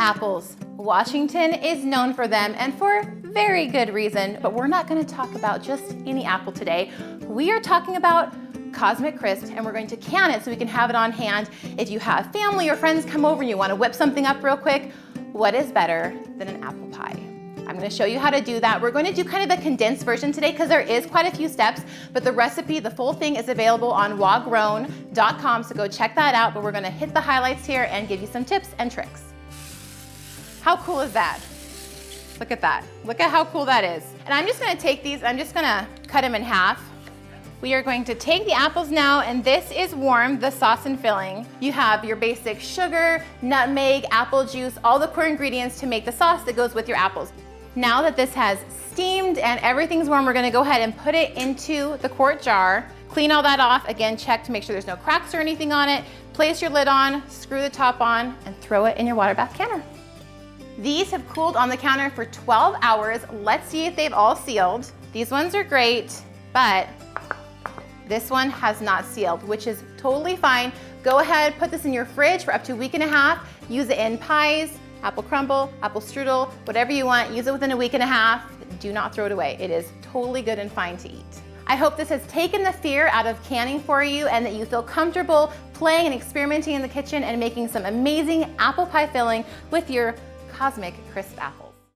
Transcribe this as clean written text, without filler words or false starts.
apples. Washington is known for them and for very good reason, but we're not going to talk about just any apple today. We are talking about Cosmic Crisp, and we're going to can it so we can have it on hand. If you have family or friends come over and you want to whip something up real quick, what is better than an apple pie? I'm going to show you how to do that. We're going to do kind of a condensed version today because there is quite a few steps, but the recipe, the full thing is available on wagrown.com, so go check that out. But we're going to hit the highlights here and give you some tips and tricks. How cool is that? Look at that. Look at how cool that is. And I'm just going to take these, I'm just going to cut them in half. We are going to take the apples now, and this is warm, the sauce and filling. You have your basic sugar, nutmeg, apple juice, all the core ingredients to make the sauce that goes with your apples. Now that this has steamed and everything's warm, we're gonna go ahead and put it into the quart jar. Clean all that off. Again, check to make sure there's no cracks or anything on it. Place your lid on, screw the top on, and throw it in your water bath canner. These have cooled on the counter for 12 hours. Let's see if they've all sealed. These ones are great, but this one has not sealed, which is totally fine. Go ahead, put this in your fridge for up to a week and a half. Use it in pies, apple crumble, apple strudel, whatever you want. Use it within a week and a half. Do not throw it away. It is totally good and fine to eat. I hope this has taken the fear out of canning for you and that you feel comfortable playing and experimenting in the kitchen and making some amazing apple pie filling with your Cosmic Crisp apple.